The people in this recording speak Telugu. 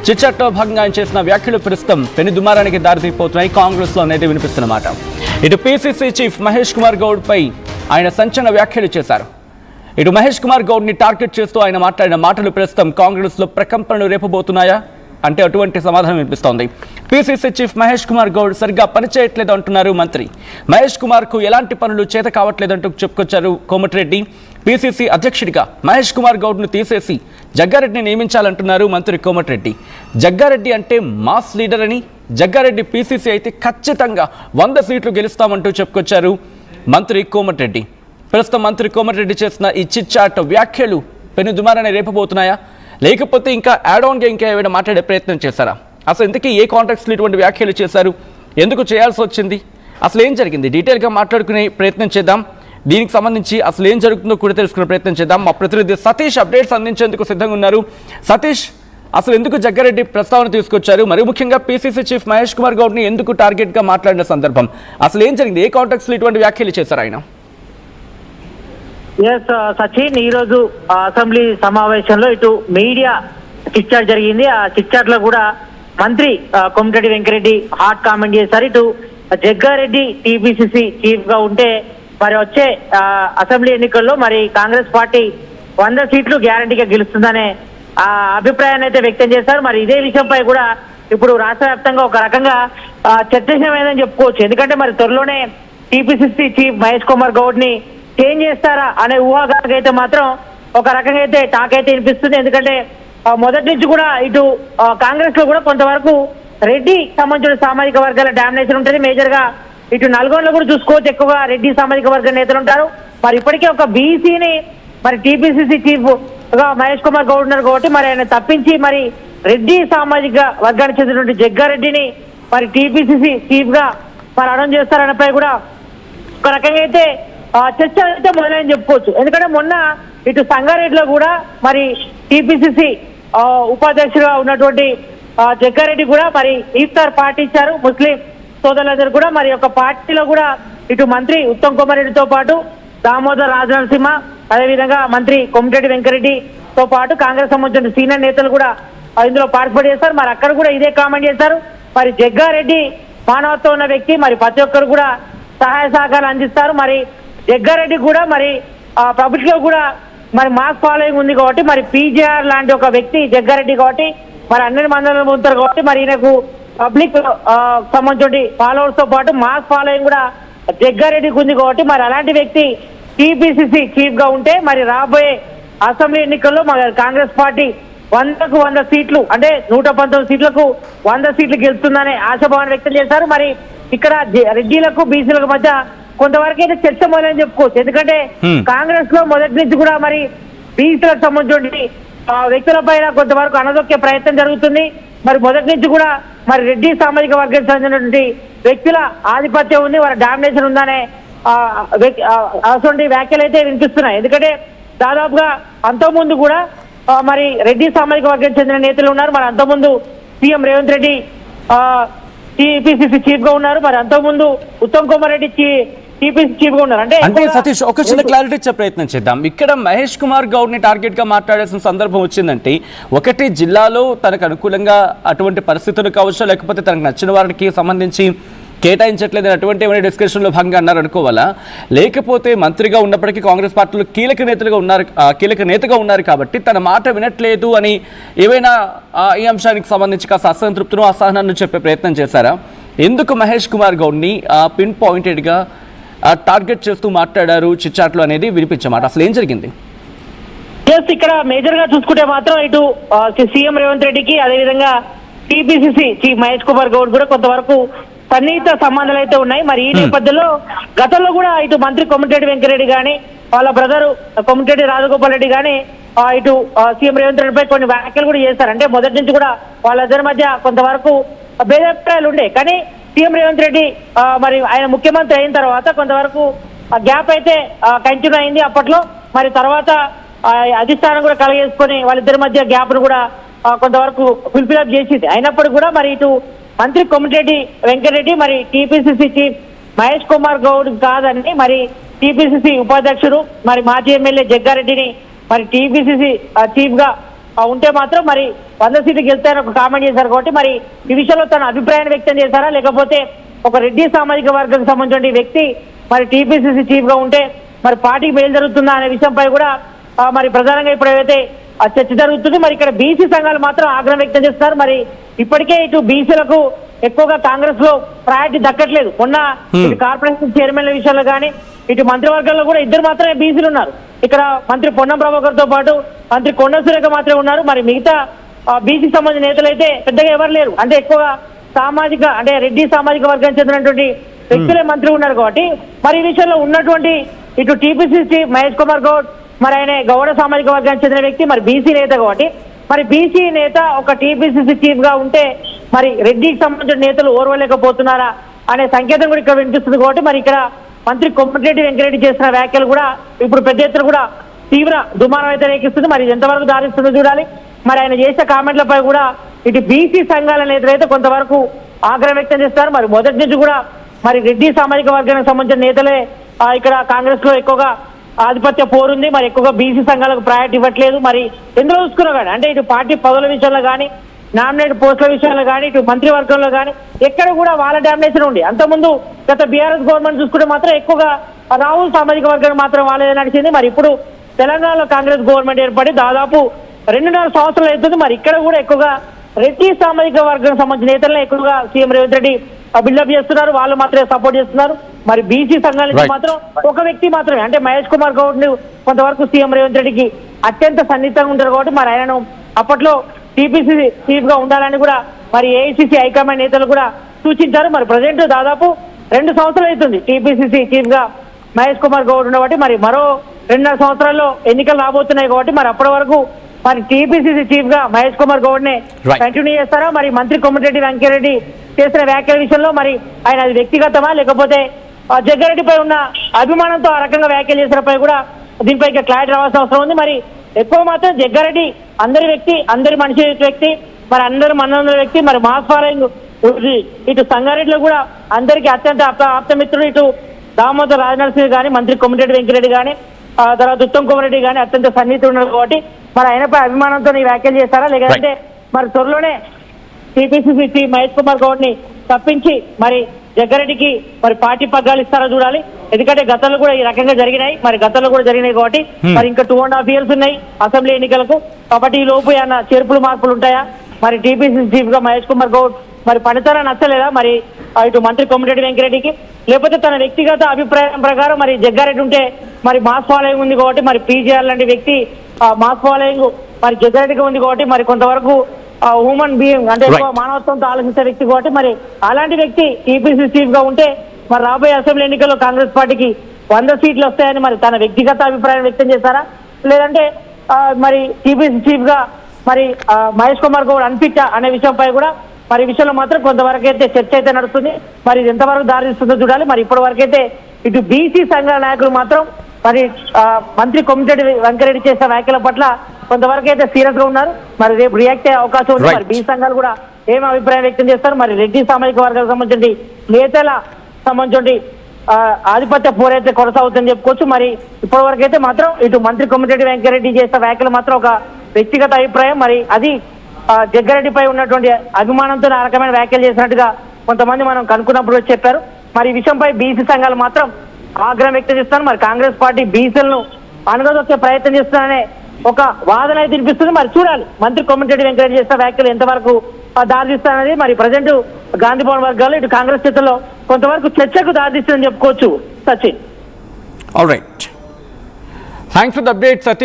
చిట్చాట్లో భాగంగా ఆయన చేసిన వ్యాఖ్యలు ప్రస్తుతం పెను దుమారానికి దారితీపోతున్నాయి. కాంగ్రెస్ లో అనేది వినిపిస్తున్నమాట. ఇటు పిసిసి చీఫ్ మహేష్ కుమార్ గౌడ్ పై ఆయన సంచలన వ్యాఖ్యలు చేశారు. ఇటు మహేష్ కుమార్ గౌడ్ ని టార్గెట్ చేస్తూ ఆయన మాట్లాడిన మాటలు ప్రస్తుతం కాంగ్రెస్ లో ప్రకంపనలు రేపబోతున్నాయా అంటే అటువంటి సమాధానం వినిపిస్తోంది. పిసిసి చీఫ్ మహేష్ కుమార్ గౌడ్ సరిగ్గా పనిచేయట్లేదు అంటున్నారు మంత్రి. మహేష్ కుమార్ కు ఎలాంటి పనులు చేత కావట్లేదంటూ చెప్పుకొచ్చారు కోమటిరెడ్డి. పిసిసి అధ్యక్షుడిగా మహేష్ కుమార్ గౌడ్ ను తీసేసి జగ్గారెడ్డిని నియమించాలంటున్నారు మంత్రి కోమటిరెడ్డి. జగ్గారెడ్డి అంటే మాస్ లీడర్ అని, జగ్గారెడ్డి పిసిసి అయితే ఖచ్చితంగా 100 సీట్లు గెలుస్తామంటూ చెప్పుకొచ్చారు మంత్రి కోమటిరెడ్డి. ప్రస్తుతం మంత్రి కోమటిరెడ్డి చేసిన ఈ చిట్చాట్ వ్యాఖ్యలు పెను దుమారాన్ని రేపబోతున్నాయా, లేకపోతే ఇంకా యాడ్ ఆన్గా ఇంకా ఏమైనా మాట్లాడే ప్రయత్నం చేశారా? అసలు ఇంతకీ ఏ కాంటాక్ట్స్లో ఇటువంటి వ్యాఖ్యలు చేశారు, ఎందుకు చేయాల్సి వచ్చింది, అసలు ఏం జరిగింది, డీటెయిల్గా మాట్లాడుకునే ప్రయత్నం చేద్దాం. దీనికి సంబంధించి అసలు ఏం జరుగుతుందో కూడా తెలుసుకునే ప్రయత్నం చేద్దాం. మా ప్రతినిధి సతీష్ అప్డేట్స్ అందించేందుకు సిద్ధంగా ఉన్నారు. సతీష్, అసలు ఎందుకు జగ్గారెడ్డి ప్రస్తావన తీసుకొచ్చారు, మరి ముఖ్యంగా పిసిసి చీఫ్ మహేష్ కుమార్ గౌడ్ని ఎందుకు టార్గెట్గా మాట్లాడిన సందర్భం, అసలు ఏం జరిగింది, ఏ కాంటాక్ట్స్లో ఇటువంటి వ్యాఖ్యలు చేశారు ఆయన? సచిన్, ఈ రోజు అసెంబ్లీ సమావేశంలో ఇటు మీడియా చిట్చాట్ జరిగింది. ఆ చిట్చాట్ లో కూడా మంత్రి కోమటిరెడ్డి వెంకరెడ్డి హాట్ కామెంట్ చేశారు. ఇటు జగ్గారెడ్డి టీపీసీసీ చీఫ్ గా ఉంటే మరి వచ్చే అసెంబ్లీ ఎన్నికల్లో మరి కాంగ్రెస్ పార్టీ 100 సీట్లు గ్యారంటీగా గెలుస్తుందనే అభిప్రాయాన్ని అయితే వ్యక్తం చేశారు. మరి ఇదే విషయంపై కూడా ఇప్పుడు రాష్ట్ర వ్యాప్తంగా ఒక రకంగా చర్చనీయమైందని చెప్పుకోవచ్చు. ఎందుకంటే మరి త్వరలోనే టీపీసీసీ చీఫ్ మహేష్ కుమార్ గౌడ్ ని చేంజ్ చేస్తారా అనే ఊహాగానికి అయితే మాత్రం ఒక రకంగా అయితే టాక్ అయితే వినిపిస్తుంది. ఎందుకంటే మొదటి నుంచి కూడా ఇటు కాంగ్రెస్ లో కూడా కొంతవరకు రెడ్డి సంబంధించిన సామాజిక వర్గాల డామినేషన్ ఉంటుంది. మేజర్ గా ఇటు నల్గొండలో కూడా చూసుకోవచ్చు, ఎక్కువగా రెడ్డి సామాజిక వర్గ నేతలు ఉంటారు. మరి ఇప్పటికే ఒక బీసీని మరి టీపీసీసీ చీఫ్ గా మహేష్ కుమార్ గౌడ్ ఉన్నారు కాబట్టి మరి ఆయన తప్పించి మరి రెడ్డి సామాజిక వర్గానికి చెందినటువంటి జగ్గారెడ్డిని మరి టీపీసీసీ చీఫ్ గా మరి అనౌన్స్ చేస్తారనేపై కూడా ఒక రకంగా అయితే చర్చ అయితే మొదలైన చెప్పుకోవచ్చు. ఎందుకంటే మొన్న ఇటు సంగారెడ్డిలో కూడా మరి టీపీసీసీ ఉపాధ్యక్షుడుగా ఉన్నటువంటి జగ్గారెడ్డి కూడా మరి ఇఫ్తార్ పార్టీ ఇచ్చారు. ముస్లిం సోదరులందరూ కూడా మరి ఒక పార్టీలో కూడా ఇటు మంత్రి ఉత్తమ్ కుమార్ రెడ్డితో పాటు దామోదర్ రాజనరసింహ, అదేవిధంగా మంత్రి కోమటిరెడ్డి వెంకరెడ్డితో పాటు కాంగ్రెస్ సంబంధించిన సీనియర్ నేతలు కూడా ఇందులో పార్టిసిపేట్ చేస్తారు. మరి అక్కడ కూడా ఇదే కామెంట్ చేశారు. మరి జగ్గారెడ్డి మానవత్వం ఉన్న వ్యక్తి, మరి ప్రతి ఒక్కరు కూడా సహాయ సహకారాలు అందిస్తారు. మరి జగ్గారెడ్డి కూడా మరి పబ్లిక్ లో కూడా మరి మాస్ ఫాలోయింగ్ ఉంది కాబట్టి మరి పీజీఆర్ లాంటి ఒక వ్యక్తి జగ్గారెడ్డి కాబట్టి మరి అన్ని మండలంలో ఉంటారు కాబట్టి మరి ఈయనకు పబ్లిక్ సంబంధించి ఫాలోవర్స్ తో పాటు మాస్ ఫాలోయింగ్ కూడా జగ్గారెడ్డికి ఉంది కాబట్టి మరి అలాంటి వ్యక్తి టీపీసీసీ చీఫ్ గా ఉంటే మరి రాబోయే అసెంబ్లీ ఎన్నికల్లో మరి కాంగ్రెస్ పార్టీ 100కు 100 సీట్లు అంటే 119 సీట్లకు 100 సీట్లు గెలుస్తుందనే ఆశాభావాన్ని వ్యక్తం చేశారు. మరి ఇక్కడ రెడ్డిలకు బీసీలకు మధ్య కొంతవరకు అయితే చర్చ మొదలని చెప్పుకోవచ్చు. ఎందుకంటే కాంగ్రెస్ లో మొదటి నుంచి కూడా మరి బీసీలకు సంబంధించి వ్యక్తుల పైన కొంతవరకు అనదొక్కే ప్రయత్నం జరుగుతుంది. మరి మొదటి నుంచి కూడా మరి రెడ్డి సామాజిక వర్గానికి చెందినటువంటి వ్యక్తుల ఆధిపత్యం ఉంది, వారి డామినేషన్ ఉందనే అటువంటి వ్యాఖ్యలు అయితే వినిపిస్తున్నాయి. ఎందుకంటే దాదాపుగా అంతకుముందు కూడా మరి రెడ్డి సామాజిక వర్గానికి చెందిన నేతలు ఉన్నారు. మరి అంతకుముందు CM Revanth Reddy TPCC chief గా ఉన్నారు. మరి అంతకుముందు ఉత్తమ్ కుమార్ రెడ్డి టీపీసీ చీఫ్ గా ఉన్నారు. అంటే సతీష్, ఒక చిన్న క్లారిటీ ఇచ్చే ప్రయత్నం చేద్దాం. ఇక్కడ మహేష్ కుమార్ గౌడ్ ని టార్గెట్ గా మాట్లాడాల్సిన సందర్భం వచ్చిందంటే ఒకటి జిల్లాలో తనకు అనుకూలంగా అటువంటి పరిస్థితులు కావచ్చు, లేకపోతే తనకు నచ్చిన వారికి సంబంధించి కేటాయించట్లేదు అటువంటి ఏమైనా డిస్కషన్లో భాగంగా అన్నారు అనుకోవాలా, లేకపోతే మంత్రిగా ఉన్నప్పటికీ కాంగ్రెస్ పార్టీలో కీలక నేతగా ఉన్నారు కాబట్టి తన మాట వినట్లేదు అని ఏవైనా ఈ అంశానికి సంబంధించి కాస్త అసంతృప్తిను అసహనాన్ని చెప్పే ప్రయత్నం చేశారా? ఎందుకు మహేష్ కుమార్ గౌడ్ని పిన్ పాయింటెడ్గా టార్గెట్ చేస్తూ మాట్లాడారు చిట్చాట్లు అనేది వినిపించమాట, అసలు ఏం జరిగింది? ఇక్కడ మేజర్ గా చూసుకుంటే మాత్రం ఇటు సీఎం రేవంత్ రెడ్డికి అదేవిధంగా టీపీసీసీ చీఫ్ మహేష్ కుమార్ గౌడ్ కూడా కొంతవరకు సన్నిహిత సంబంధాలు అయితే ఉన్నాయి. మరి ఈ నేపథ్యంలో గతంలో కూడా ఇటు మంత్రి కోమటిరెడ్డి వెంకరెడ్డి గాని వాళ్ళ బ్రదర్ కోమటిరెడ్డి రాజగోపాల్ రెడ్డి గాని ఇటు సీఎం రేవంత్ రెడ్డిపై కొన్ని వ్యాఖ్యలు కూడా చేశారు. అంటే మొదటి నుంచి కూడా వాళ్ళిద్దరి మధ్య కొంతవరకు భేదాభిప్రాయాలు ఉండే. కానీ సీఎం రేవంత్ రెడ్డి మరి ఆయన ముఖ్యమంత్రి అయిన తర్వాత కొంతవరకు గ్యాప్ అయితే కంటిన్యూ అయింది అప్పట్లో. మరి తర్వాత అధిష్టానం కూడా కలగేసుకొని వాళ్ళిద్దరి మధ్య గ్యాప్ ను కూడా కొంతవరకు ఫుల్ఫిల్ అప్ చేసింది. అయినప్పుడు కూడా మరి ఇటు మంత్రి కోమటిరెడ్డి వెంకరెడ్డి మరి టీపీసీసీ చీఫ్ మహేష్ కుమార్ గౌడ్ కాదని మరి టీపీసీసీ ఉపాధ్యక్షుడు మరి మాజీ ఎమ్మెల్యే జగ్గారెడ్డిని మరి టీపీసీసీ చీఫ్ గా ఉంటే మాత్రం మరి 100 సీట్లు గెలుస్తారని ఒక కామెంట్ చేశారు కాబట్టి మరి ఈ విషయంలో తన అభిప్రాయాన్ని వ్యక్తం చేశారా, లేకపోతే ఒక రెడ్డి సామాజిక వర్గానికి సంబంధించిన వ్యక్తి మరి టీపీసీసీ చీఫ్ గా ఉంటే మరి పార్టీకి మేలు జరుగుతుందా అనే విషయంపై కూడా మరి ప్రధానంగా ఇప్పుడు ఏదైతే చర్చ జరుగుతుంది. మరి ఇక్కడ బీసీ సంఘాలు మాత్రం ఆగ్రహం వ్యక్తం చేస్తున్నారు. మరి ఇప్పటికే ఇటు బీసీలకు ఎక్కువగా కాంగ్రెస్ లో ప్రయారిటీ దక్కట్లేదు. మొన్న ఇటు కార్పొరేషన్ చైర్మన్ల విషయంలో కానీ ఇటు మంత్రివర్గంలో కూడా ఇద్దరు మాత్రమే బీసీలు ఉన్నారు. ఇక్కడ మంత్రి పొన్నం ప్రభాకర్ తో పాటు మంత్రి కొండ సురేఖ మాత్రమే ఉన్నారు. మరి మిగతా బీసీ సంబంధించిన నేతలు అయితే పెద్దగా ఎవరు లేరు. అంటే ఎక్కువగా సామాజిక అంటే రెడ్డి సామాజిక వర్గానికి చెందినటువంటి వ్యక్తులే మంత్రి ఉన్నారు కాబట్టి మరి ఈ విషయంలో ఉన్నటువంటి ఇటు టీపీసీసీ మహేష్ కుమార్ గౌడ్ మరి ఆయన గౌడ సామాజిక వర్గానికి చెందిన వ్యక్తి మరి బీసీ నేత కాబట్టి మరి బీసీ నేత ఒక టీపీసీసీ చీఫ్ గా ఉంటే మరి రెడ్డికి సంబంధించిన నేతలు ఓర్వలేకపోతున్నారా అనే సంకేతం కూడా ఇక్కడ వినిపిస్తుంది. కాబట్టి మరి ఇక్కడ మంత్రి కోమటిరెడ్డి వెంకరెడ్డి చేసిన వ్యాఖ్యలు కూడా ఇప్పుడు పెద్ద ఎత్తున కూడా తీవ్ర దుమారం అయితే రేకిస్తుంది. మరి ఎంతవరకు దారిస్తుందో చూడాలి. మరి ఆయన చేసిన కామెంట్లపై కూడా ఇటు బీసీ సంఘాల నేతలు అయితే కొంతవరకు ఆగ్రహం వ్యక్తం చేస్తారు. మరి మొదటి నుంచి కూడా మరి రెడ్డి సామాజిక వర్గానికి సంబంధించిన నేతలే ఇక్కడ కాంగ్రెస్ లో ఎక్కువగా ఆధిపత్య పోరుంది. మరి ఎక్కువగా బీసీ సంఘాలకు ప్రయారిటీ ఇవ్వట్లేదు. మరి ఎందులో చూసుకున్నా కానీ అంటే ఇటు పార్టీ పదవుల విషయంలో కానీ నామినేట్ పోస్టుల విషయంలో కానీ ఇటు మంత్రివర్గంలో కానీ ఎక్కడ కూడా వాళ్ళ డామినేషన్ ఉంది. అంతకుముందు గత బీఆర్ఎస్ గవర్నమెంట్ చూసుకుంటే మాత్రం ఎక్కువగా రాహుల్ సామాజిక వర్గం మాత్రం వాళ్ళే నడిచింది. మరి ఇప్పుడు తెలంగాణలో కాంగ్రెస్ గవర్నమెంట్ ఏర్పడి దాదాపు 2.5 సంవత్సరాలు అవుతుంది. మరి ఇక్కడ కూడా ఎక్కువగా రెడ్డి సామాజిక వర్గం సంబంధించిన నేతలను ఎక్కువగా సీఎం రేవంత్ రెడ్డి బిల్డప్ చేస్తున్నారు. వాళ్ళు మాత్రమే సపోర్ట్ చేస్తున్నారు. మరి బీసీ సంఘానికి మాత్రం ఒక వ్యక్తి మాత్రమే అంటే మహేష్ కుమార్ గౌడ్ ను కొంతవరకు సీఎం రేవంత్ రెడ్డికి అత్యంత సన్నిహితంగా ఉంటారు కాబట్టి మరి ఆయనను అప్పట్లో టీపీసీసీ చీఫ్ గా ఉండాలని కూడా మరి ఏఐసీసీ హైకమాండ్ నేతలు కూడా సూచించారు. మరి ప్రజెంట్ దాదాపు 2 సంవత్సరాలు అవుతుంది టీపీసీసీ చీఫ్ గా మహేష్ కుమార్ గౌడ్ ఉండబట్టి మరి మరో 2.5 సంవత్సరాల్లో ఎన్నికలు రాబోతున్నాయి కాబట్టి మరి అప్పటి వరకు మరి టీపీసీసీ చీఫ్ గా మహేష్ కుమార్ గౌడ్ నే కంటిన్యూ చేస్తారా? మరి మంత్రి కోమటిరెడ్డి వెంకరెడ్డి చేసిన వ్యాఖ్యల విషయంలో మరి ఆయన అది వ్యక్తిగతమా లేకపోతే జగ్గారెడ్డిపై ఉన్న అభిమానంతో ఆ రకంగా వ్యాఖ్యలు చేసినపై కూడా దీనిపై ఇంకా క్లారిటీ రావాల్సిన అవసరం ఉంది. మరి ఎక్కువ మాత్రం జగ్గారెడ్డి అందరి వ్యక్తి, అందరి మనిషి వ్యక్తి, మరి అందరు మనందరి వ్యక్తి, మరి మాస్ ఫాలోయింగ్ ఇటు సంగారెడ్డిలో కూడా అందరికీ అత్యంత ఆప్తమిత్రుడు ఇటు దామోదర్ రాజనరసింహ కానీ మంత్రి కోమటిరెడ్డి వెంకరెడ్డి కానీ తర్వాత ఉత్తమ్ కుమార్ రెడ్డి కానీ అత్యంత సన్నిహితులు ఉన్నారు కాబట్టి మరి ఆయనపై అభిమానంతో ఈ వ్యాఖ్యలు చేస్తారా లేదంటే మరి త్వరలోనే టీపీసీసీ చీఫ్ మహేష్ కుమార్ గౌడ్ ని తప్పించి మరి జగ్గారెడ్డికి మరి పార్టీ పగ్గాలు ఇస్తారో చూడాలి. ఎందుకంటే గతంలో కూడా ఈ రకంగా జరిగినాయి. మరి గతంలో కూడా జరిగినాయి కాబట్టి మరి ఇంకా 2.5 years ఉన్నాయి అసెంబ్లీ ఎన్నికలకు. కాబట్టి ఈ లోపు ఏమన్నా చేర్పులు మార్పులు ఉంటాయా? మరి టీపీసీసీ చీఫ్ గా మహేష్ కుమార్ గౌడ్ మరి పనితనం నచ్చలేదా మరి ఇటు మంత్రి కోమటిరెడ్డి వెంకరెడ్డికి, లేకపోతే తన వ్యక్తిగత అభిప్రాయం ప్రకారం మరి జగ్గారెడ్డి ఉంటే మరి మాస్ ఫాలోయింగ్ ఉంది కాబట్టి మరి పీజీఆర్ లాంటి వ్యక్తి మాస్ ఫాలోయింగ్ మరి జగ్గారెడ్డికి ఉంది కాబట్టి మరి కొంతవరకు హ్యూమన్ బీయింగ్ అంటే మానవత్వంతో ఆలోచించే వ్యక్తి కాబట్టి మరి అలాంటి వ్యక్తి టీపీసీ చీఫ్ గా ఉంటే మరి రాబోయే అసెంబ్లీ ఎన్నికల్లో కాంగ్రెస్ పార్టీకి 100 సీట్లు వస్తాయని మరి తన వ్యక్తిగత అభిప్రాయం వ్యక్తం చేశారా? లేదంటే మరి టీపీసీ చీఫ్ గా మరి మహేష్ కుమార్ గౌడ్ అన్ఫిట్ అనే విషయంపై కూడా మరి ఈ విషయంలో మాత్రం కొంతవరకు అయితే చర్చ అయితే నడుస్తుంది. మరి ఇది ఎంతవరకు దారిస్తుందో చూడాలి. మరి ఇప్పటి వరకు అయితే ఇటు బీసీ సంఘాల నాయకులు మాత్రం మరి మంత్రి కోమటిరెడ్డి వెంకరెడ్డి చేసిన వ్యాఖ్యల పట్ల కొంతవరకు అయితే సీరియస్ గా ఉన్నారు. మరి రేపు రియాక్ట్ అయ్యే అవకాశం ఉంది. మరి బీసీ సంఘాలు కూడా ఏం అభిప్రాయం వ్యక్తం చేస్తారు? మరి రెడ్డి సామాజిక వర్గాలకు సంబంధించి నేతల సంబంధించి ఆధిపత్య పోరైతే కొనసాగుతుందని చెప్పుకోవచ్చు. మరి ఇప్పటి వరకు అయితే మాత్రం ఇటు మంత్రి కోమటిరెడ్డి వెంకరెడ్డి చేసిన వ్యాఖ్యలు మాత్రం ఒక వ్యక్తిగత అభిప్రాయం. మరి అది జగ్గారెడ్డిపై ఉన్నటువంటి అభిమానంతో ఆ రకమైన వ్యాఖ్యలు చేసినట్టుగా కొంతమంది మనం కనుక్కున్నప్పుడు చెప్పారు. మరి ఈ విషయంపై బీసీ సంఘాలు మాత్రం ఆగ్రహం వ్యక్తం చేస్తున్నారు. మరి కాంగ్రెస్ పార్టీ బీసీలను అనగదొక్కే ప్రయత్నం చేస్తున్నారనే ఒక వాదన అయితే వినిపిస్తుంది. మరి చూడాలి మంత్రి కోమటిరెడ్డి వెంకరెడ్డి చేసిన వ్యాఖ్యలు ఎంతవరకు దారితీస్తారనేది. మరి ప్రజెంట్ గాంధీ భవన్ వర్గాలు ఇటు కాంగ్రెస్ చేతుల్లో కొంతవరకు చర్చకు దారితీస్తుందని చెప్పుకోవచ్చు. Sachin. All right, thanks for the update Satish.